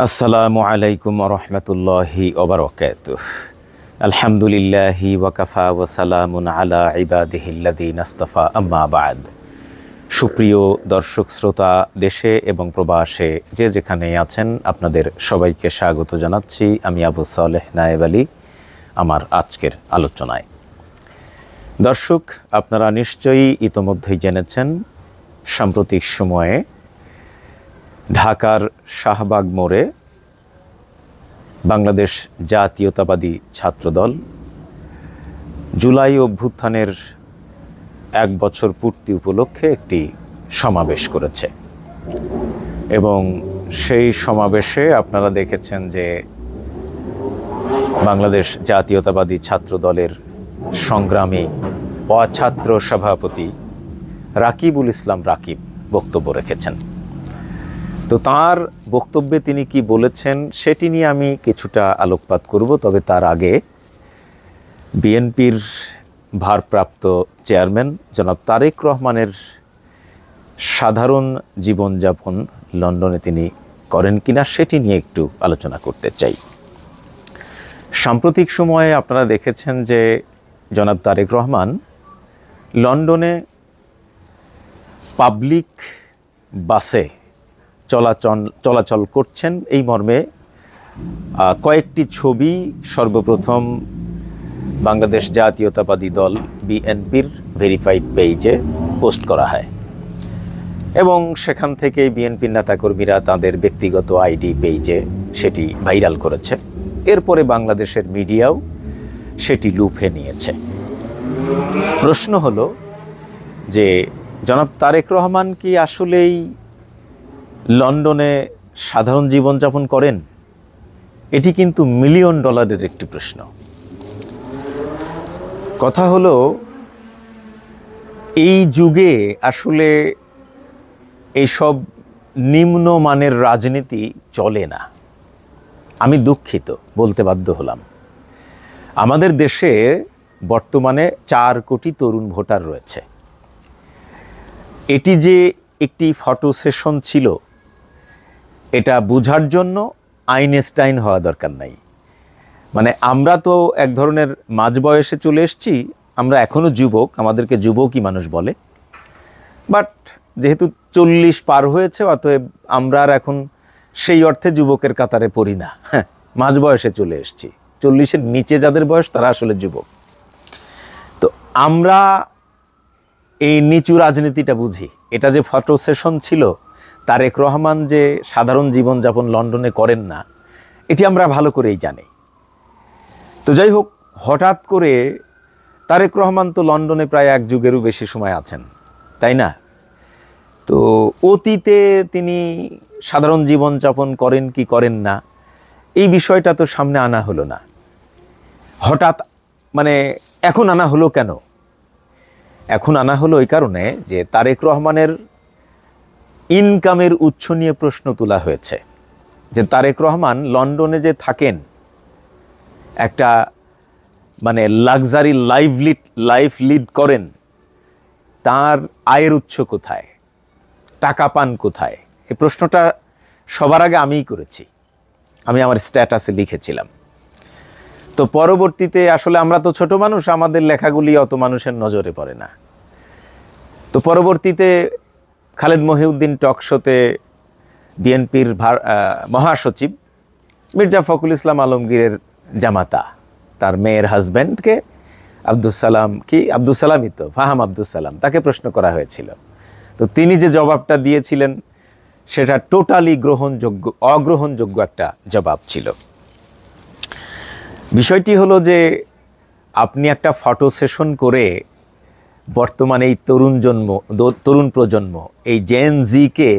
আসসালামু আলাইকুম ওরহমতুল্লাহি ওবারাকাতুহু। আলহামদুলিল্লাহি ওয়াকাফা ওয়া সালামুন আলা ইবাদিহিল্লাযীনা ইসতাফা, আম্মা বা'দ। সুপ্রিয় দর্শক শ্রোতা, দেশে এবং প্রবাসে যে যেখানে আছেন, আপনাদের সবাইকে স্বাগত জানাচ্ছি। আমি আবু সালেহ নায়েব আলী আমার আজকের আলোচনায়। দর্শক, আপনারা নিশ্চয়ই ইতোমধ্যেই জেনেছেন, সাম্প্রতিক সময়ে ঢাকার শাহবাগ মোড়ে বাংলাদেশ জাতীয়তাবাদী ছাত্রদল জুলাই অভ্যুত্থানের 1 বছর পূর্তি উপলক্ষে একটি সমাবেশ করেছে এবং সেই সমাবেশে আপনারা দেখেছেন যে বাংলাদেশ জাতীয়তাবাদী ছাত্রদলের সংগ্রামী ছাত্র সভাপতি রাকিবুল ইসলাম রাকিব বক্তব্য রেখেছেন। তো তার বক্তব্যে তিনি কি বলেছেন সেটি নিয়ে আমি কিছুটা আলোকপাত করব। তবে তার আগে বিএনপির ভারপ্রাপ্ত চেয়ারম্যান জনাব তারেক রহমানের সাধারণ জীবনযাপন লন্ডনে তিনি করেন কিনা সেটি নিয়ে একটু আলোচনা করতে চাই। সাম্প্রতিক সময়ে আপনারা দেখেছেন যে জনাব তারেক রহমান লন্ডনে পাবলিক বাসে চলাচল করছেন। এই মর্মে কয়েকটি ছবি সর্বপ্রথম বাংলাদেশ জাতীয়তাবাদী দল বিএনপির ভেরিফাইড পেজে পোস্ট করা হয় এবং সেখান থেকে বিএনপির নেতাকর্মীরা তাদের ব্যক্তিগত আইডি পেজে সেটি ভাইরাল করেছে। এরপরে বাংলাদেশের মিডিয়াও সেটি লুফে নিয়েছে। প্রশ্ন হলো যে জনাব তারেক রহমান কি আসলেই লন্ডনে সাধারণ জীবনযাপন করেন? এটি কিন্তু $1 মিলিয়ন একটি প্রশ্ন। কথা হলো, এই যুগে আসলে এইসব নিম্নমানের রাজনীতি চলে না। আমি দুঃখিত বলতে বাধ্য হলাম। আমাদের দেশে বর্তমানে 4 কোটি তরুণ ভোটার রয়েছে। এটি যে একটি ফটো সেশন ছিল, এটা বোঝার জন্য আইনস্টাইন হওয়া দরকার নাই। মানে আমরা তো এক ধরনের মাঝ বয়সে চলে এসেছি, আমরা এখনও যুবক, আমাদেরকে যুবকই মানুষ বলে। বাট যেহেতু 40 পার হয়েছে, অতএব আমরা আর এখন সেই অর্থে যুবকের কাতারে পড়ি না। হ্যাঁ, মাঝ বয়সে চলে এসেছি। 40-এর নিচে যাদের বয়স তারা আসলে যুবক। তো আমরা এই নিচু রাজনীতিটা বুঝি। এটা যে ফটো সেশন ছিল, তারেক রহমান যে সাধারণ জীবনযাপন লন্ডনে করেন না, এটি আমরা ভালো করেই জানি। তো যাই হোক, হঠাৎ করে তারেক রহমান তো লন্ডনে প্রায় 1 যুগেরও বেশি সময় আছেন, তাই না? তো অতীতে তিনি সাধারণ জীবনযাপন করেন কি করেন না, এই বিষয়টা তো সামনে আনা হলো না। হঠাৎ মানে এখন আনা হলো কেন? এখন আনা হলো এই কারণে যে তারেক রহমানের ইনকামের উৎস নিয়ে প্রশ্ন তোলা হয়েছে। যে তারেক রহমান লন্ডনে যে থাকেন, একটা মানে লাক্সারি লাইফ লিড করেন, তার আয়ের উৎস কোথায়, টাকা পান কোথায়? এই প্রশ্নটা সবার আগে আমিই করেছি, আমি আমার স্ট্যাটাসে লিখেছিলাম। তো পরবর্তীতে আসলে আমরা তো ছোট মানুষ, আমাদের লেখাগুলি অত মানুষের নজরে পড়ে না। তো পরবর্তীতে খালেদ মহিউদ্দিন টক শোতে বিএনপির মহাসচিব মির্জা ফখরুল ইসলাম আলমগীরের জামাতা, তার মেয়ের হাজব্যান্ডকে আব্দুল সালামই তো, ফাহাম আব্দুল সালাম, তাকে প্রশ্ন করা হয়েছিল। তো তিনি যে জবাবটা দিয়েছিলেন সেটা টোটালি অগ্রহণযোগ্য একটা জবাব ছিল। বিষয়টি হলো যে আপনি একটা ফটো সেশন করে বর্তমানে এই তরুণ প্রজন্ম, এই জেন জিকে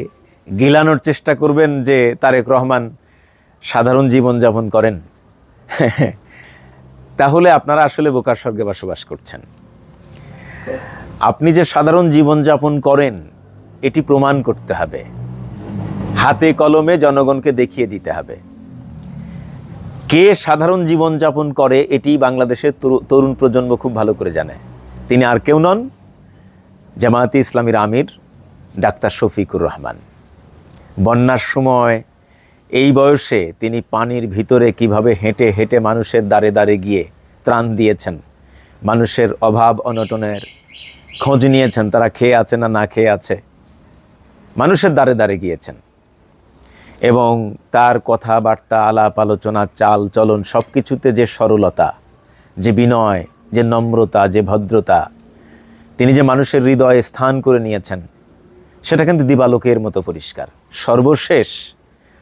গিলানোর চেষ্টা করবেন যে তারেক রহমান সাধারণ জীবনযাপন করেন, তাহলে আপনারা আসলে বোকার স্বর্গে বসবাস করছেন। আপনি যে সাধারণ জীবনযাপন করেন এটি প্রমাণ করতে হবে, হাতে কলমে জনগণকে দেখিয়ে দিতে হবে। কে সাধারণ জীবনযাপন করে এটি বাংলাদেশের তরুণ প্রজন্ম খুব ভালো করে জানে। তিনি আর কেউ নন, জামায়াতে ইসলামীর আমির ডাক্তার শফিকুর রহমান। বন্যার সময় এই বয়সে তিনি পানির ভিতরে কিভাবে হেঁটে হেঁটে মানুষের দ্বারে দ্বারে গিয়ে ত্রাণ দিয়েছেন, মানুষের অভাব অনটনের খোঁজ নিয়েছেন, তারা খেয়ে আছে না না খেয়ে আছে, মানুষের দ্বারে দ্বারে গিয়েছেন। এবং তার কথাবার্তা, আলাপ আলোচনা, চাল চলন সব কিছুতে যে সরলতা, যে বিনয়, যে নম্রতা, যে ভদ্রতা, তিনি যে মানুষের হৃদয়ে স্থান করে নিয়েছেন, সেটা কিন্তু দিবালোকের মতো পরিষ্কার। সর্বশেষ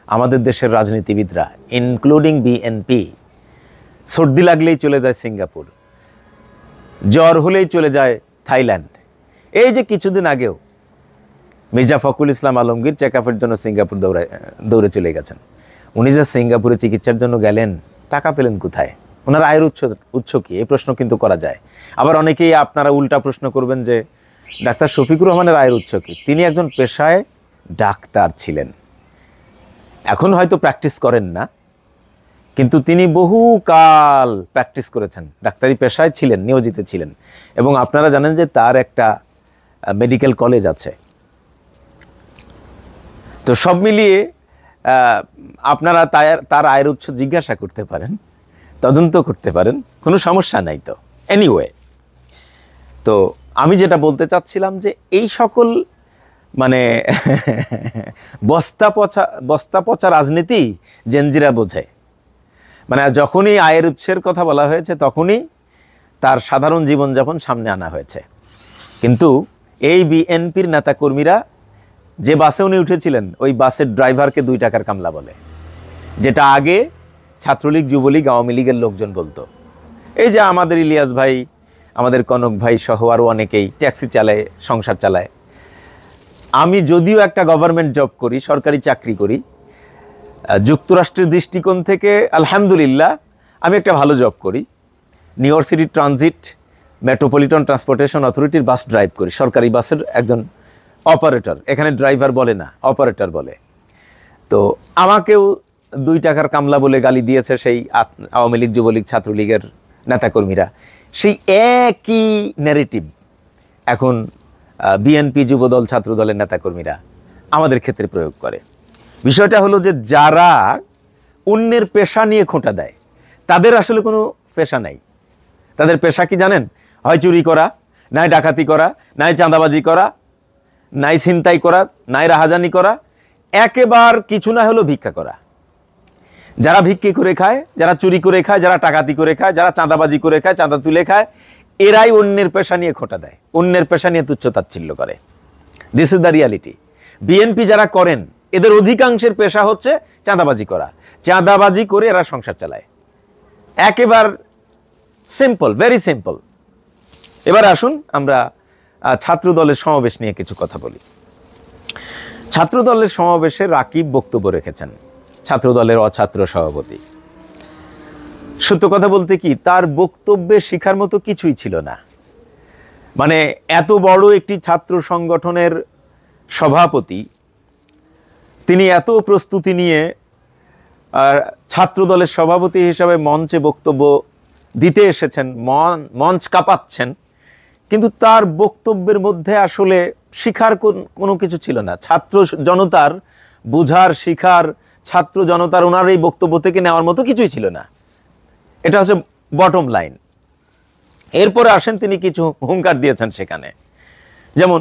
আমাদের দেশের রাজনীতিবিদরা, ইনক্লুডিং বিএনপি, সর্দি লাগলেই চলে যায় সিঙ্গাপুর, জ্বর হলেই চলে যায় থাইল্যান্ড। এই যে কিছুদিন আগেও মির্জা ফখরুল ইসলাম আলমগীর চেক আপের জন্য সিঙ্গাপুর দৌড়ে চলে গেছেন। উনি যে সিঙ্গাপুরে চিকিৎসার জন্য গেলেন, টাকা পেলেন কোথায়? ওনার আয়ের উৎস কি? এই প্রশ্ন কিন্তু করা যায়। আবার অনেকেই আপনারা উল্টা প্রশ্ন করবেন যে ডাক্তার শফিকুর রহমানের আয়ের উৎস কি? তিনি একজন পেশায় ডাক্তার ছিলেন, এখন হয়তো প্র্যাকটিস করেন না, কিন্তু তিনি বহুকাল প্র্যাকটিস করেছেন, ডাক্তারি পেশায় ছিলেন, নিয়োজিত ছিলেন। এবং আপনারা জানেন যে তার একটা মেডিকেল কলেজ আছে। তো সব মিলিয়ে আপনারা তার আয়ের উৎস জিজ্ঞাসা করতে পারেন, তদন্ত করতে পারেন, কোনো সমস্যা নাই। তো এনিওয়ে, তো আমি যেটা বলতে চাচ্ছিলাম যে এই সকল মানে বস্তা পচা রাজনীতি জেনজিরা বোঝে। মানে যখনই আয়ের উৎসের কথা বলা হয়েছে তখনই তার সাধারণ জীবনযাপন সামনে আনা হয়েছে। কিন্তু এই বিএনপির নেতাকর্মীরা যে বাসে উনি উঠেছিলেন, ওই বাসের ড্রাইভারকে 2 টাকার কামলা বলে, যেটা আগে ছাত্রলীগ, যুবলীগ, আওয়ামী লীগের লোকজন বলতো। এই যে আমাদের ইলিয়াস ভাই, আমাদের কনক ভাই সহ আরও অনেকেই ট্যাক্সি চালায়, সংসার চালায়। আমি যদিও একটা গভর্নমেন্ট জব করি, সরকারি চাকরি করি, যুক্তরাষ্ট্রের দৃষ্টিকোণ থেকে আলহামদুলিল্লাহ আমি একটা ভালো জব করি। New York city transit metropolitan transportation অথরিটির বাস ড্রাইভ করি, সরকারি বাসের একজন অপারেটর। এখানে ড্রাইভার বলে না, অপারেটর বলে। তো আমাকেও 2 টাকার কামলা বলে গালি দিয়েছে সেই আওয়ামী লীগ, যুবলীগ, ছাত্রলীগের নেতাকর্মীরা। সেই একই ন্যারেটিভ এখন বিএনপি, যুবদল, ছাত্রদলের নেতাকর্মীরা আমাদের ক্ষেত্রে প্রয়োগ করে। বিষয়টা হলো যে যারা অন্যের পেশা নিয়ে খোঁটা দেয়, তাদের আসলে কোনো পেশা নাই। তাদের পেশা কি জানেন? হয় চুরি করা, নাই ডাকাতি করা, নাই চাঁদাবাজি করা, নাই ছিনতাই করা, নাই রাহাজানি করা, একেবার কিছু না হলেও ভিক্ষা করা। যারা ভিক্ষি করে খায়, যারা চুরি করে খায়, যারা ডাকাতি করে খায়, যারা চাঁদাবাজি করে খায়, চাঁদা তুলে খায়, এরাই অন্যের পেশা নিয়ে খোঁটা দেয়, অন্যের পেশা নিয়ে তুচ্ছ-তাচ্ছিল্য করে। This is the reality. BNP যারা করেন, এদের অধিকাংশের পেশা হচ্ছে চাঁদাবাজি করা। চাঁদাবাজি করে এরা সংসার চালায়। একেবার সিম্পল, ভেরি সিম্পল। এবার আসুন আমরা ছাত্র দলের সমাবেশ নিয়ে কিছু কথা বলি। ছাত্র দলের সমাবেশে রাকিব বক্তব্য রেখেছেন, ছাত্র দলের অছাত্র সভাপতি। সত্য কথা বলতে কি, তার বক্তব্যে শিখার মতো কিছুই ছিল না। মানে এত বড় একটি ছাত্র সংগঠনের সভাপতি, তিনি এত প্রস্তুতি নিয়ে ছাত্র দলের সভাপতি হিসাবে মঞ্চে বক্তব্য দিতে এসেছেন, মঞ্চ কাঁপাচ্ছেন, কিন্তু তার বক্তব্যের মধ্যে আসলে শিখার কোনো কিছু ছিল না। ছাত্র জনতার বুঝার, শিখার, ছাত্র জনতার ওনার এই বক্তব্য থেকে নেওয়ার মতো কিছুই ছিল না। এটা হচ্ছে বটম লাইন। এরপরে আসেন, তিনি কিছু হুঙ্কার দিয়েছেন সেখানে, যেমন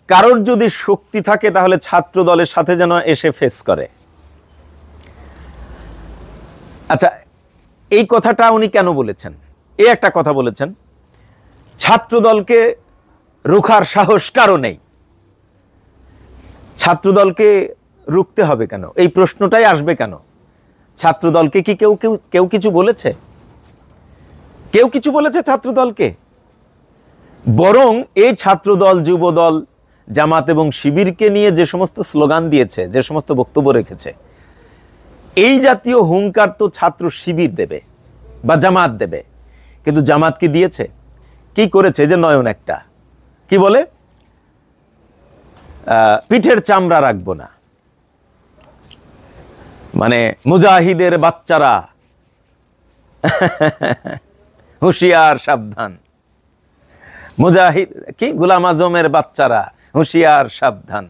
কারোর যদি শক্তি থাকে তাহলে ছাত্র দলের সাথে যেন এসে ফেস করে। আচ্ছা, এই কথাটা উনি কেন বলেছেন? এই একটা কথা বলেছেন, ছাত্র দলকে রুখার সাহস কারো নেই। ছাত্র দলকে রুখতে হবে কেন? এই প্রশ্নটাই আসবে কেন? ছাত্র দলকে কি কেউ কিছু বলেছে? কেউ কিছু বলেছে ছাত্র দলকে? বরং এই ছাত্র দল, যুব দল, জামাত এবং শিবিরকে নিয়ে যে সমস্ত স্লোগান দিয়েছে, যে সমস্ত বক্তব্য রেখেছে, এই জাতীয় হুঙ্কার তো ছাত্র শিবির দেবে বা জামাত দেবে। কিন্তু জামাত কি দিয়েছে? কি করেছে? যে নয়ন একটা কি বলে, পিঠের চামড়া রাখবো না, মানে মুজাহিদের বাচ্চারা হুঁশিয়ার সাবধান, মুজাহিদ কি গোলাম আজমের বাচ্চারা হুঁশিয়ার সাবধান,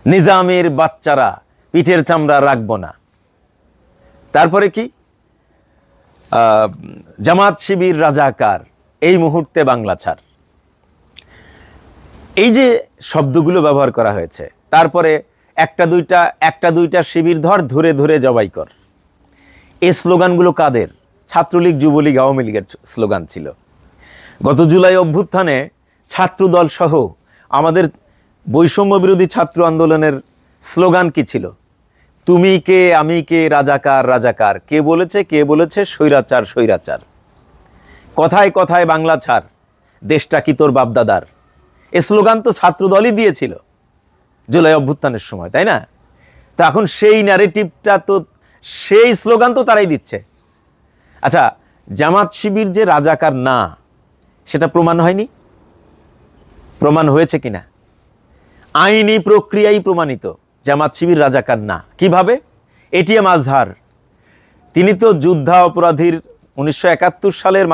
নিজামের বাচ্চারা পিঠের চামড়া রাখবো না। তারপরে কি, জামাত শিবির রাজাকার, এই মুহূর্তে বাংলা ছাড়, এই যে শব্দগুলো ব্যবহার করা হয়েছে। তারপরে একটা দুইটা শিবির ধরে ধরে জবাই কর, এই স্লোগানগুলো কাদের? ছাত্রলীগ, যুবলীগ, আওয়ামী লীগের স্লোগান ছিল। গত জুলাই অভ্যুত্থানে ছাত্রদল সহ আমাদের বৈষম্য বিরোধী ছাত্র আন্দোলনের স্লোগান কি ছিল? তুমি কে, আমি কে, রাজাকার রাজাকার। কে বলেছে স্বৈরাচার স্বৈরাচার। কথায় কথায় বাংলা ছাড়, দেশটা কি তোর বাপদাদার। এ স্লোগান তো ছাত্রদলই দিয়েছিল জুলাই অভ্যুত্থানের সময়, তাই না? তো এখন সেই ন্যারেটিভটা তো, সেই স্লোগান তো তারাই দিচ্ছে। আচ্ছা, জামাত শিবির যে রাজাকার না, সেটা প্রমাণ হয়নি? প্রমাণ হয়েছে কিনা? আইনি প্রক্রিয়ায় প্রমাণিত জামাত শিবির রাজাকার না। কিভাবে? এটিএম আজহার, তিনি তো যুদ্ধা অপরাধীর 1971 সালের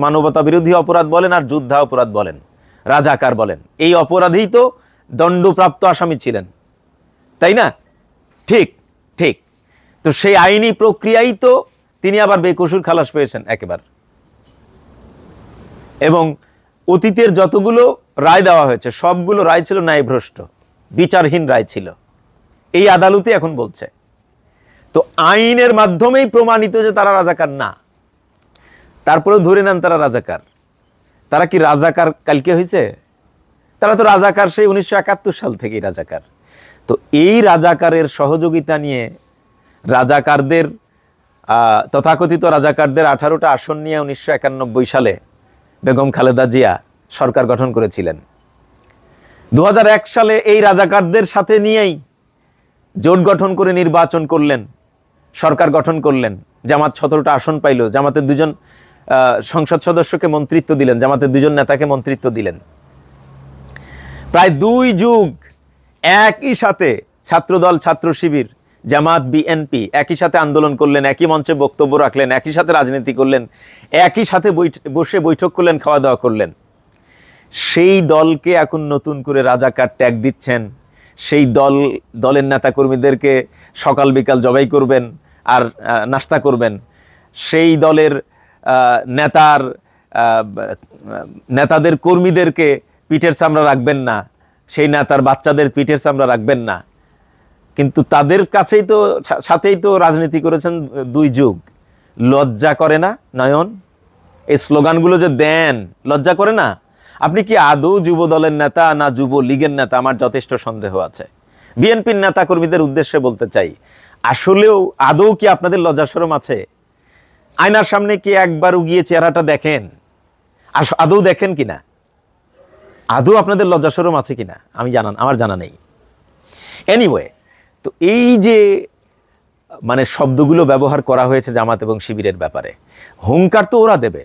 মানবতা বিরোধী অপরাধ বলেন আর যুদ্ধা অপরাধ বলেন, রাজাকার বলেন, এই অপরাধেই তো দণ্ডপ্রাপ্ত আসামি ছিলেন, তাই না? ঠিক ঠিক। তো সেই আইনি প্রক্রিয়ায় তো তিনি আবার বেকসুর খালাস পেয়েছেন একেবারে। এবং অতীতের যতগুলো রায় দেওয়া হয়েছে সবগুলো রায় ছিল ন্যায়ভ্রষ্ট, বিচারহীন রায় ছিল। এই আদালতে এখন বলছে, তো আইনের মাধ্যমেই প্রমাণিত যে তারা রাজাকার না, তারপরেও ধরে নেন তারা রাজাকার। তারা কি রাজাকার কালকে হয়েছে? তারা তো রাজাকার সেই 1971 সাল থেকেই রাজাকার। তো এই রাজাকারের সহযোগিতা নিয়ে রাজাকারদের, তথাকথিত রাজাকারদের 18টা আসন নিয়ে 1991 সালে বেগম খালেদা জিয়া সরকার গঠন করেছিলেন। 2001 সালে এই রাজাকারদের সাথে নিয়েই জোট গঠন করে নির্বাচন করলেন, সরকার গঠন করলেন। জামাত 17টা আসন পাইল, জামাতের 2জন সংসদ সদস্যকে মন্ত্রিত্ব দিলেন, জামাতের 2জন নেতাকে মন্ত্রিত্ব দিলেন। প্রায় 2 যুগ একই সাথে ছাত্রদল, ছাত্র শিবির, জামাত, বিএনপি একই সাথে আন্দোলন করলেন, একই মঞ্চে বক্তব্য রাখলেন, একই সাথে রাজনীতি করলেন, একই সাথে বসে বৈঠক করলেন, খাওয়া দাওয়া করলেন। সেই দলকে এখন নতুন করে রাজাকার ট্যাগ দিচ্ছেন। সেই দলের নেতা কর্মীদেরকে সকাল বিকাল জবাই করবেন আর নাস্তা করবেন। সেই দলের নেতাদের কর্মীদেরকে পিঠের চামড়া রাখবেন না, সেই নেতার বাচ্চাদের পিঠের চামড়া রাখবেন না। কিন্তু তাদের কাছেই তো, সাথেই তো রাজনীতি করেছেন 2 যুগ। লজ্জা করে না নয়ন? এই স্লোগানগুলো যে দেন, লজ্জা করে না? আপনি কি আদৌ যুব দলের নেতা না যুব লীগের নেতা? আমার যথেষ্ট সন্দেহ আছে। বিএনপির নেতা কর্মীদের উদ্দেশ্যে বলতে চাই, আসলেও আদৌ কি আপনাদের লজ্জা শরম আছে? আয়নার সামনে কি একবারও গিয়ে চেহারাটা দেখেন? আদৌ দেখেন কিনা? আদৌ আপনাদের লজ্জা শরম আছে কিনা আমার জানা নেই। এনিওয়ে, তো এই যে মানে শব্দগুলো ব্যবহার করা হয়েছে জামাত এবং শিবিরের ব্যাপারে, হুঙ্কার তো ওরা দেবে,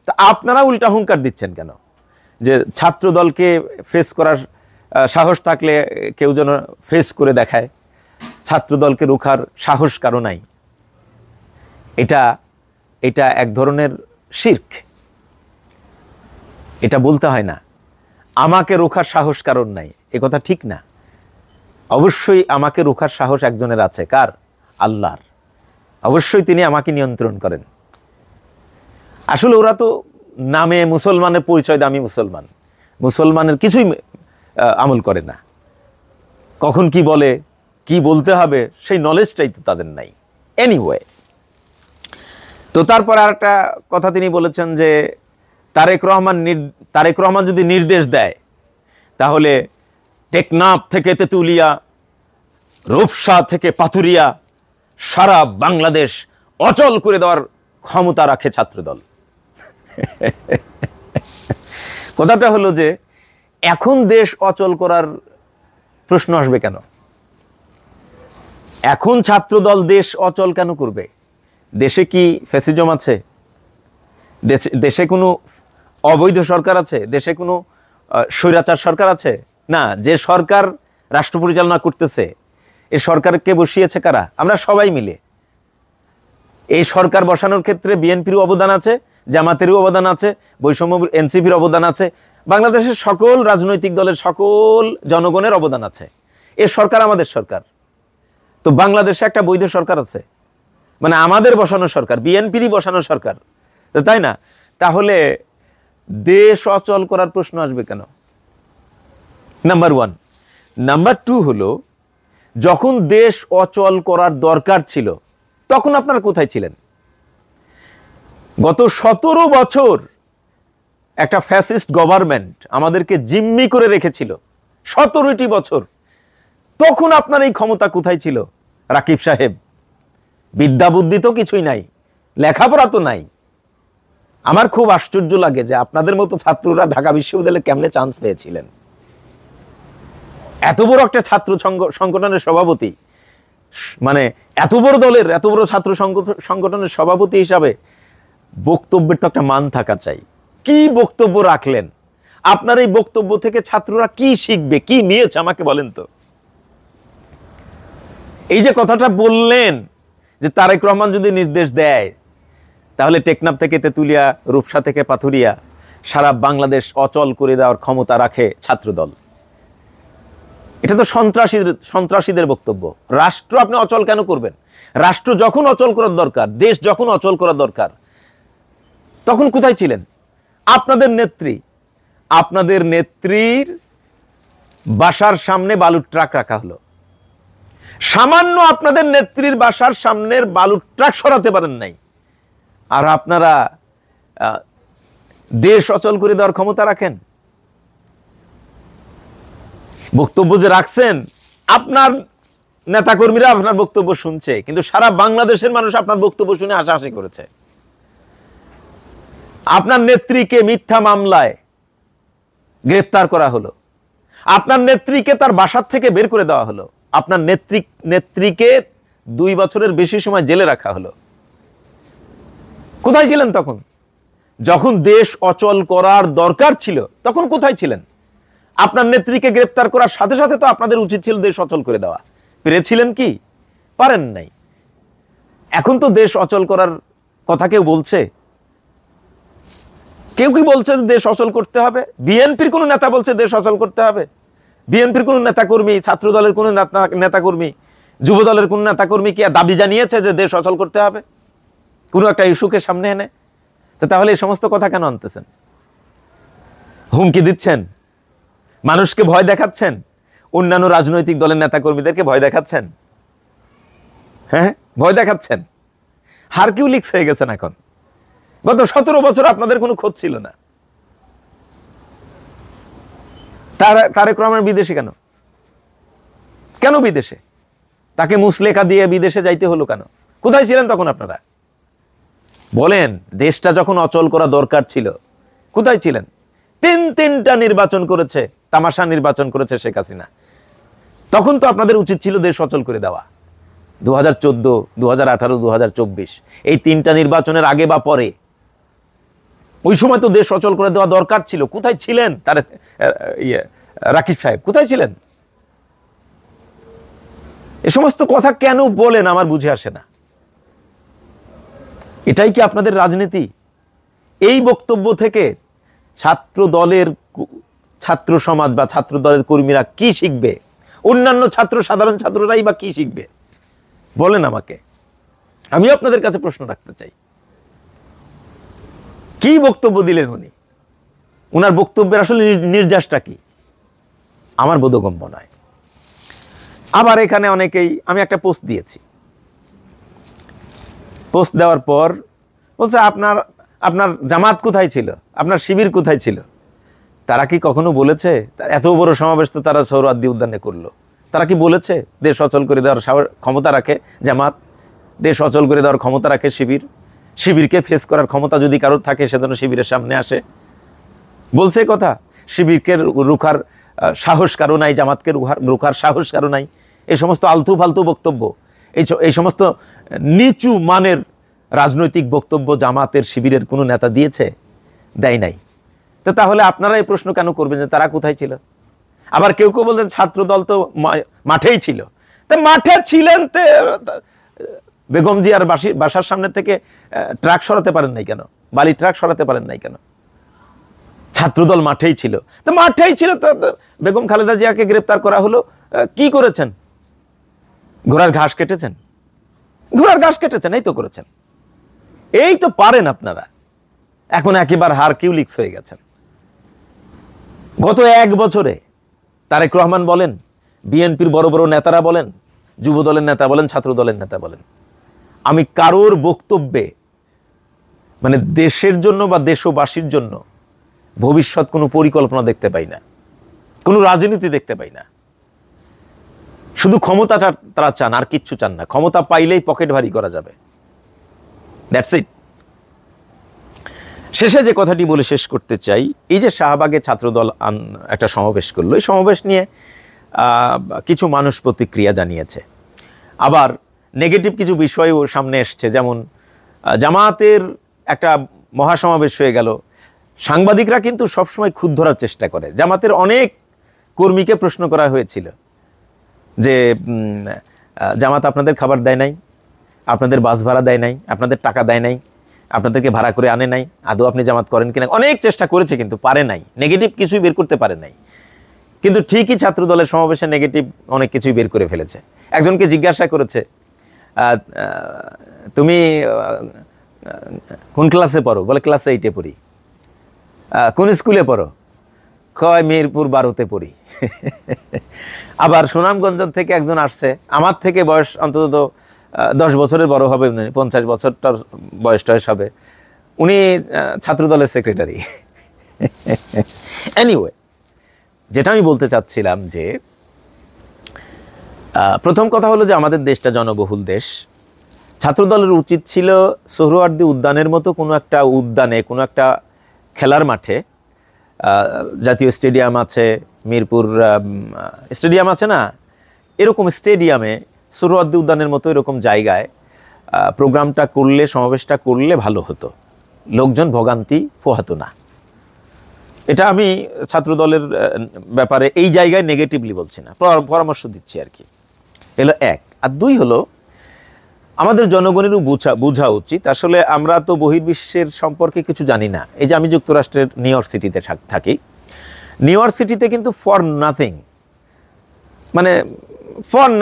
তা আপনারা উল্টা হুঙ্কার দিচ্ছেন কেন? যে ছাত্র দলকে ফেস করার সাহস থাকলে কেউ যেন ফেস করে দেখায়, ছাত্র দলকে রুখার সাহস কারো নাই। এটা এক ধরনের শিরক। এটা বলতে হয় না, আমাকে রুখার সাহস কারণ নাই, এ কথা ঠিক না। অবশ্যই আমাকে রুখার সাহস একজনের আছে। কার? আল্লাহর। অবশ্যই তিনি আমাকে নিয়ন্ত্রণ করেন। আসলে ওরা তো নামে মুসলমানের পরিচয় দেয়, আমি মুসলমান, মুসলমানের কিছুই আমল করে না। কখন কি বলে, কি বলতে হবে, সেই নলেজটাই তো তাদের নাই। এনিওয়ে, তো তারপর আর একটা কথা তিনি বলেছেন যে তারেক রহমান যদি নির্দেশ দেয় তাহলে টেকনাফ থেকে তেতুলিয়া, রূপসা থেকে পাথুরিয়া, সারা বাংলাদেশ অচল করে দেওয়ার ক্ষমতা রাখে ছাত্রদল। কথাটা হলো যে এখন দেশ অচল করার প্রশ্ন আসবে কেন? এখন ছাত্রদল দেশ অচল কেন করবে? দেশে কি ফ্যাসিজম আছে? দেশে কোনো অবৈধ সরকার আছে? দেশে কোনো স্বৈরাচার সরকার আছে? না। যে সরকার রাষ্ট্র পরিচালনা করতেছে, এই সরকারকে বসিয়েছে কারা? আমরা সবাই মিলে। এই সরকার বসানোর ক্ষেত্রে বিএনপির অবদান আছে, জামাতেরও অবদান আছে, বৈষম্য এনসিপির অবদান আছে, বাংলাদেশের সকল রাজনৈতিক দলের সকল জনগণের অবদান আছে। এই সরকার আমাদের সরকার। তো বাংলাদেশে একটা বৈধ সরকার আছে, মানে আমাদের বসানো সরকার, বিএনপিরই বসানো সরকার, তাই না? তাহলে দেশ অচল করার প্রশ্ন আসবে কেন? Number one. নাম্বার টু হলো, যখন দেশ অচল করার দরকার ছিল তখন আপনারা কোথায় ছিলেন? গত 17 বছর একটা ফ্যাসিস্ট গভর্নমেন্ট আমাদেরকে জিম্মি করে রেখেছিল, 17টি বছর। তখন আপনার এই ক্ষমতা কোথায় ছিল রাকিব সাহেব? বিদ্যা বুদ্ধি তো কিছুই নাই, লেখাপড়া তো নাই। আমার খুব আশ্চর্য লাগে যে আপনাদের মতো ছাত্ররা ঢাকা বিশ্ববিদ্যালয়ে কেমনে চান্স পেয়েছিলেন। এত বড় একটা ছাত্র সংগঠনের সভাপতি, মানে এত বড় দলের, এত বড় ছাত্র সংগঠনের সভাপতি হিসাবে বক্তব্যের তো একটা মান থাকা চাই। কি বক্তব্য রাখলেন? আপনার এই বক্তব্য থেকে ছাত্ররা কি শিখবে, কি নিয়েছে আমাকে বলেন তো। এই যে কথাটা বললেন যে তারেক রহমান যদি নির্দেশ দেয় তাহলে টেকনাফ থেকে তেতুলিয়া, রূপসা থেকে পাথুরিয়া সারা বাংলাদেশ অচল করে দেওয়ার ক্ষমতা রাখে ছাত্রদল, এটা তো সন্ত্রাসীদের বক্তব্য। রাষ্ট্র আপনি অচল কেন করবেন? রাষ্ট্র যখন অচল করার দরকার, দেশ যখন অচল করার দরকার, তখন কোথায় ছিলেন? আপনাদের নেত্রীর বাসার সামনে বালুর ট্রাক রাখা হলো। সামান্য আপনাদের নেত্রীর বাসার সামনের বালুর ট্রাক সরাতে পারেন নাই, আর আপনারা দেশ অচল করে দেওয়ার ক্ষমতা রাখেন। বক্তব্য যে রাখছেন, আপনার নেতাকর্মীরা আপনার বক্তব্য শুনছে, কিন্তু সারা বাংলাদেশের মানুষ আপনার বক্তব্য শুনে হাসাহাসি করেছে। আপনার নেত্রীকে মিথ্যা মামলায় গ্রেফতার করা হলো, আপনার নেত্রীকে তার বাসার থেকে বের করে দেওয়া হলো, আপনার নেত্রীকে 2 বছরের বেশি সময় জেলে রাখা হলো। কোথায় ছিলেন তখন? যখন দেশ অচল করার দরকার ছিল তখন কোথায় ছিলেন? আপনার নেত্রীকে গ্রেফতার করার সাথে সাথে তো আপনাদের উচিত ছিল দেশ অচল করে দেওয়া। পেরেছিলেন কি? পারেন নাই। এখন তো দেশ অচল করার কথা কেউ বলছে? কেউ কি বলছে দেশ অচল করতে হবে? বিএনপির কোন নেতা বলছে দেশ অচল করতে হবে? বিএনপির কোন নেতাকর্মী, ছাত্র দলের কোন নেতাকর্মী, যুব দলের কোন নেতাকর্মী কি দাবি জানিয়েছে যে দেশ অচল করতে হবে কোনো একটা ইস্যুকে সামনে এনে? তাহলে এই সমস্ত কথা কেন আনতেছেন? হুমকি দিচ্ছেন, মানুষকে ভয় দেখাচ্ছেন, অন্যান্য রাজনৈতিক দলের নেতাকর্মীদেরকে ভয় দেখাচ্ছেন। হ্যাঁ, ভয় দেখাচ্ছেন। হারকিউলিক্স হয়ে গেছেন এখন। গত 17 বছর আপনাদের কোনো খোঁজ ছিল না। তারেক রহমান বিদেশে কেন? কেন বিদেশে? তাকে মুসলেখা দিয়ে বিদেশে যাইতে হলো কেন? কোথায় ছিলেন তখন আপনারা? বলেন, দেশটা যখন অচল করা দরকার ছিল কোথায় ছিলেন? 3টা নির্বাচন করেছে, তামাশা নির্বাচন করেছে শেখ হাসিনা। তখন তো আপনাদের উচিত ছিল দেশ অচল করে দেওয়া। 2014, 2018, 2024 এই 3টা নির্বাচনের আগে বা পরে, ওই সময় তো দেশ অচল করে দেওয়া দরকার ছিল। কোথায় ছিলেন তার রাকিব সাহেব? কোথায় ছিলেন? এ সমস্ত কথা কেন বলেন আমার বুঝে আসে না। এটাই কি আপনাদের রাজনীতি? এই বক্তব্য থেকে ছাত্র দলের, ছাত্র সমাজ বা ছাত্র দলের কর্মীরা কি শিখবে? অন্যান্য সাধারণ ছাত্ররাই বা কি শিখবে? বলেন আমাকে। আমি আপনাদের কাছে প্রশ্ন রাখতে চাই, কি বক্তব্য দিলেন উনি? উনার বক্তব্যের আসলে নির্যাসটা কি আমার বোধগম্য নয়। আবার এখানে অনেকেই, আমি একটা পোস্ট দিয়েছি, পোস্ট দেওয়ার পর বলছে আপনার জামাত কোথায় ছিল, আপনার শিবির কোথায় ছিল? তারা কি কখনো বলেছে? এত বড় সমাবেশ তো তারা সোহরাওয়ার্দী উদ্যানে করলো, তারা কি বলেছে দেশ অচল করে দেওয়ার ক্ষমতা রাখে জামাত, দেশ অচল করে দেওয়ার ক্ষমতা রাখে শিবির? শিবিরকে ফেস করার ক্ষমতা যদি কারোর থাকে সে যেন শিবিরের সামনে আসে। বলছে কথা? শিবিরকে রুখার সাহস কারো নাই, জামাতকে রুখার সাহস কারো নাই। এই সমস্ত আলতু ফালতু বক্তব্য, এই সমস্ত নিচু মানের রাজনৈতিক বক্তব্য জামাতের, শিবিরের কোনো নেতা দিয়েছে? দেয় নাই। তাহলে আপনারা এই প্রশ্ন কেন করবেন যে তারা কোথায় ছিল? আবার কেউ কেউ বলছেন ছাত্র দল তো মাঠেই ছিল। তা মাঠে ছিলেন, বেগম জিয়ার বাসার সামনে থেকে ট্রাক সরাতে পারেন নাই কেন? বালি ট্রাক সরাতে পারেন নাই কেন? ছাত্রদল মাঠেই ছিল। তো মাঠেই ছিল, বেগম খালেদা জিয়াকে গ্রেপ্তার করা হলো, কি করেছেন? ঘোড়ার ঘাস কেটেছেন? ঘোড়ার ঘাস কেটেছেন, এই তো করেছেন, এই তো পারেন আপনারা। এখন একেবারে হারকিউলিক্স হয়ে গেছেন। গত 1 বছরে তারেক রহমান বলেন, বিএনপির বড় বড় নেতারা বলেন, যুব দলের নেতা বলেন, ছাত্র দলের নেতা বলেন, আমি কারোর বক্তব্যে মানে দেশের জন্য বা দেশবাসীর জন্য ভবিষ্যৎ কোনো পরিকল্পনা দেখতে পাই না, কোনো রাজনীতি দেখতে পাই না। শুধু ক্ষমতাটা তারা চান, আর কিচ্ছু চান না। ক্ষমতা পাইলেই পকেট ভারী করা যাবে, দ্যাটস ইট। শেষে যে কথাটি বলে শেষ করতে চাই, এই যে শাহবাগে ছাত্রদল একটা সমাবেশ করলো, এই সমাবেশ নিয়ে কিছু মানুষ প্রতিক্রিয়া জানিয়েছে। আবার নেগেটিভ কিছু বিষয়ও সামনে এসছে, যেমন জামায়াতের একটা মহাসমাবেশ হয়ে গেল। সাংবাদিকরা কিন্তু সবসময় খুঁত ধরার চেষ্টা করে। জামাতের অনেক কর্মীকে প্রশ্ন করা হয়েছিল যে জামাত আপনাদের খাবার দেয় নাই, আপনাদের বাস ভাড়া দেয় নাই, আপনাদের টাকা দেয় নাই, আপনাদেরকে ভাড়া করে আনে নাই, আদৌ আপনি জামাত করেন কিনা। অনেক চেষ্টা করেছে কিন্তু পারে নাই, নেগেটিভ কিছুই বের করতে পারে নাই। কিন্তু ঠিকই ছাত্র দলের সমাবেশে নেগেটিভ অনেক কিছুই বের করে ফেলেছে। একজনকে জিজ্ঞাসা করেছে, তুমি কোন ক্লাসে পড়ো? বলে ক্লাস 8-এ পড়ি। কোন স্কুলে পড়ো? কয় মিরপুর 12-তে পড়ি। আবার সুনামগঞ্জ থেকে একজন আসছে, আমার থেকে বয়স অন্তত 10 বছরের বড় হবে, 50 বছরটার বয়স টয়স হবে, উনি ছাত্র দলের সেক্রেটারি। এনিওয়ে, যেটা আমি বলতে চাচ্ছিলাম যে প্রথম কথা হলো যে আমাদের দেশটা জনবহুল দেশ। ছাত্রদলের উচিত ছিল সোহরাওয়ার্দী উদ্যানের মতো কোনো একটা উদ্যানে, কোনো একটা খেলার মাঠে, জাতীয় স্টেডিয়াম আছে, মিরপুর স্টেডিয়াম আছে না, এরকম স্টেডিয়ামে সোহরাওয়ার্দী উদ্যানের মতো এরকম জায়গায় প্রোগ্রামটা করলে, সমাবেশটা করলে ভালো হতো, লোকজন ভোগান্তি পোহাতো না। এটা আমি ছাত্রদলের ব্যাপারে এই জায়গায় নেগেটিভলি বলছি না, পরামর্শ দিচ্ছি আর কি। এলো 1। আর 2 হলো আমাদের জনগণেরও বোঝা উচিত, আসলে আমরা তো বহির্বিশ্বের সম্পর্কে কিছু জানি না। এই যে আমি যুক্তরাষ্ট্রের নিউ ইয়র্ক সিটিতে থাকি, নিউ ইয়র্ক সিটিতে কিন্তু ফর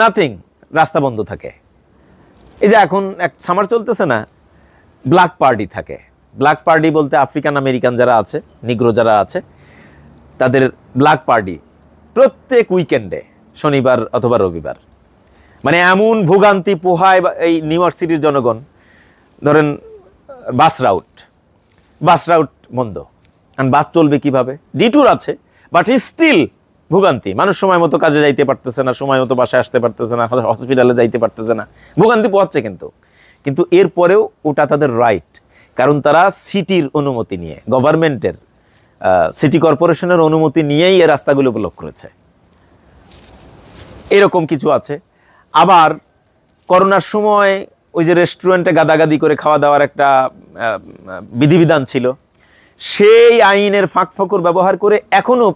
নাথিং রাস্তা বন্ধ থাকে। এই যে এখন এক সামার চলতেছে না, ব্ল্যাক পার্টি থাকে। ব্ল্যাক পার্টি বলতে আফ্রিকান আমেরিকান যারা আছে, নিগ্রো যারা আছে, তাদের ব্ল্যাক পার্টি প্রত্যেক উইকেন্ডে, শনিবার অথবা রবিবার, মানে এমন ভোগান্তি পোহায় এই নিউ ইয়র্ক সিটির জনগণ। ধরেন বাস রাউট বন্ধ, কারণ বাস চলবে কিভাবে? ডিটুর আছে, বাট স্টিল ভোগান্তি। মানুষ সময় মতো কাজে যাইতে পারতেছে না, সময় মতো বাসায় আসতে পারতেছে না, হসপিটালে যাইতে পারতেছে না, ভোগান্তি পোহাচ্ছে। কিন্তু এরপরেও ওটা তাদের রাইট, কারণ তারা সিটির অনুমতি নিয়ে, গভর্নমেন্টের সিটি কর্পোরেশনের অনুমতি নিয়েই এই রাস্তাগুলো ব্লক করেছে। এরকম কিছু আছে। আবার করোনার সময় ওই যে রেস্টুরেন্টে গাদাগাদি করে খাওয়া দাওয়ার একটা বিধিবিধান ছিল, সেই আইনের ফাঁকফোকর ব্যবহার করে এখনও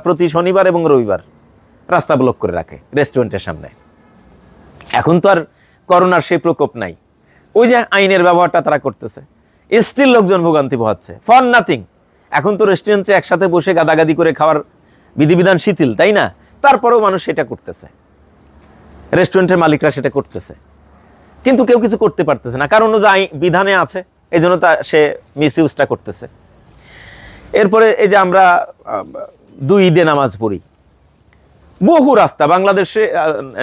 প্রতি শনিবার এবং রবিবার রাস্তা ব্লক করে রাখে রেস্টুরেন্টের সামনে। এখন তো আর করোনার সেই প্রকোপ নাই, ওই যে আইনের ব্যবহারটা তারা করতেছে, স্টিল লোকজন ভোগান্তি পোহাচ্ছে ফর নাথিং। এখন তো রেস্টুরেন্টে একসাথে বসে গাদাগাদি করে খাওয়ার বিধিবিধান শিথিল, তাই না? তারপরেও মানুষ সেটা করতেছে, রেস্টুরেন্টের মালিকরা সেটা করতেছে, কিন্তু কেউ কিছু করতে পারতেছে না, কারণ যে বিধানে আছে, এই জন্য সে মিসইউজটা করতেছে। এরপরে এই যে আমরা 2 ঈদে নামাজ পড়ি, বহু রাস্তা বাংলাদেশে,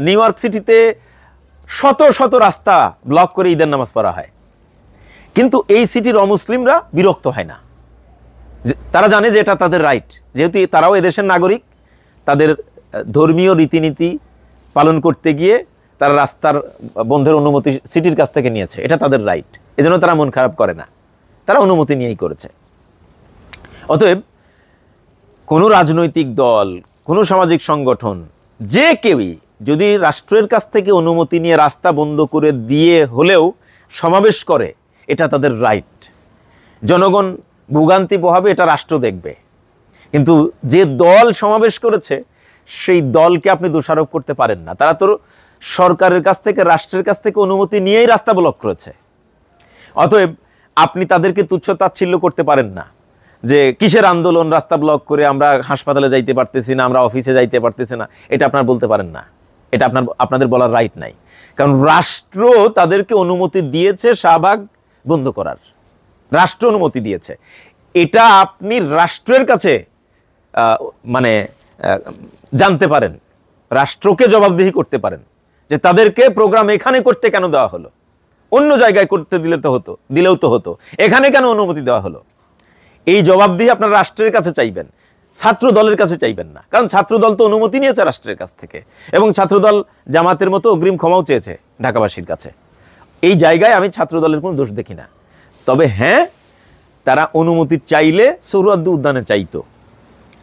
নিউ ইয়র্ক সিটিতে শত শত রাস্তা ব্লক করে ঈদের নামাজ পড়া হয়, কিন্তু এই সিটির অমুসলিমরা বিরক্ত হয় না। তারা জানে যে এটা তাদের রাইট, যেহেতু তারাও এদেশের নাগরিক, তাদের ধর্মীয় রীতিনীতি পালন করতে গিয়ে তারা রাস্তার বন্ধের অনুমতি সিটির কাছ থেকে নিয়েছে, এটা তাদের রাইট, এজন্য তারা মন খারাপ করে না, তারা অনুমতি নিয়েই করেছে। অতএব কোনো রাজনৈতিক দল, কোনো সামাজিক সংগঠন, যে কেউই যদি রাষ্ট্রের কাছ থেকে অনুমতি নিয়ে রাস্তা বন্ধ করে দিয়ে হলেও সমাবেশ করে, এটা তাদের রাইট। জনগণ ভোগান্তি পোহাবে, এটা রাষ্ট্র দেখবে, কিন্তু যে দল সমাবেশ করেছে সেই দলকে আপনি দোষারোপ করতে পারেন না। তারা তো সরকারের কাছ থেকে, রাষ্ট্রের কাছ থেকে অনুমতি নিয়েই রাস্তা ব্লক করেছে। অতএব আপনি তাদেরকে তুচ্ছ তাচ্ছিল্য করতে পারেন না যে কিসের আন্দোলন, রাস্তা ব্লক করে আমরা হাসপাতালে যাইতে পারতেছি না, আমরা অফিসে যাইতে পারতেছি না, এটা আপনার বলতে পারেন না। এটা আপনাদের বলার রাইট নাই, কারণ রাষ্ট্র তাদেরকে অনুমতি দিয়েছে শাহবাগ বন্ধ করার, রাষ্ট্র অনুমতি দিয়েছে। এটা আপনি রাষ্ট্রের কাছে মানে জানতে পারেন, রাষ্ট্রকে জবাবদিহি করতে পারেন যে তাদেরকে প্রোগ্রাম এখানে করতে কেন দেওয়া হলো, অন্য জায়গায় করতে দিলেও তো হতো, এখানে কেন অনুমতি দেওয়া হলো। এই জবাবদিহি আপনার রাষ্ট্রের কাছে চাইবেন, ছাত্র দলের কাছে চাইবেন না, কারণ ছাত্র দল তো অনুমতি নিয়েছে রাষ্ট্রের কাছ থেকে, এবং ছাত্র দল জামাতের মতো অগ্রিম ক্ষমাও চেয়েছে ঢাকাবাসীর কাছে। এই জায়গায় আমি ছাত্র দলের কোনো দোষ দেখি না। তবে হ্যাঁ, তারা অনুমতি চাইলে সোহরাওয়ার্দী উদ্যানে চাইতো,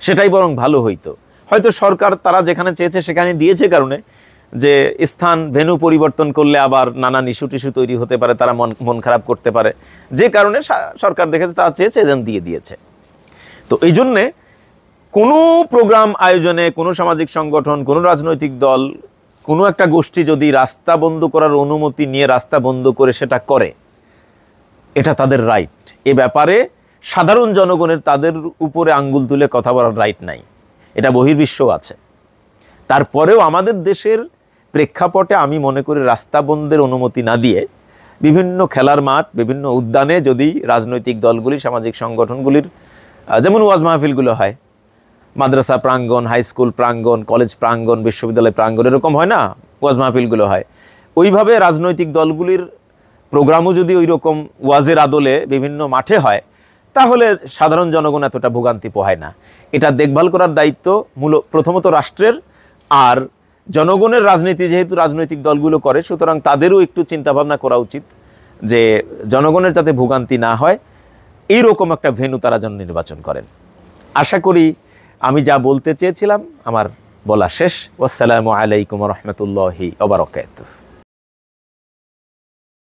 সেটাই বরং ভালো হইতো। হয়তো সরকার তারা যেখানে চেয়েছে সেখানে দিয়েছে, কারণে যে স্থান ভেন্যু পরিবর্তন করলে আবার নানান ইস্যু টিস্যু তৈরি হতে পারে, তারা মন খারাপ করতে পারে, যে কারণে সরকার দেখেছে তারা চেয়েছে এজন্য দিয়েছে। তো এই জন্যে কোনো প্রোগ্রাম আয়োজনে কোনো সামাজিক সংগঠন, কোনো রাজনৈতিক দল, কোনো একটা গোষ্ঠী যদি রাস্তা বন্ধ করার অনুমতি নিয়ে রাস্তা বন্ধ করে সেটা করে, এটা তাদের রাইট। এ ব্যাপারে সাধারণ জনগণের তাদের উপরে আঙ্গুল তুলে কথা বলার রাইট নাই, এটা বহির্বিশ্ব আছে। তারপরেও আমাদের দেশের প্রেক্ষাপটে আমি মনে করি রাস্তা বন্ধের অনুমতি না দিয়ে বিভিন্ন খেলার মাঠ, বিভিন্ন উদ্যানে যদি রাজনৈতিক দলগুলি, সামাজিক সংগঠনগুলির, যেমন ওয়াজ মাহফিলগুলো হয় মাদ্রাসা প্রাঙ্গণ, হাই স্কুল প্রাঙ্গণ, কলেজ প্রাঙ্গণ, বিশ্ববিদ্যালয় প্রাঙ্গণ, এরকম হয় না ওয়াজ মাহফিলগুলো হয়, ওইভাবে রাজনৈতিক দলগুলির প্রোগ্রামও যদি ওই রকম ওয়াজের আদলে বিভিন্ন মাঠে হয়, তাহলে সাধারণ জনগণ এতটা ভোগান্তি পোহায় না। এটা দেখভাল করার দায়িত্ব প্রথমত রাষ্ট্রের, আর জনগণের রাজনীতি যেহেতু রাজনৈতিক দলগুলো করে, সুতরাং তাদেরও একটু চিন্তাভাবনা করা উচিত যে জনগণের যাতে ভোগান্তি না হয়, এইরকম একটা ভেন্যু তারা যেন নির্বাচন করেন। আশা করি আমি যা বলতে চেয়েছিলাম আমার বলা শেষ। আসসালামু আলাইকুম ওয়া রাহমাতুল্লাহি ওয়া বারাকাতুহু।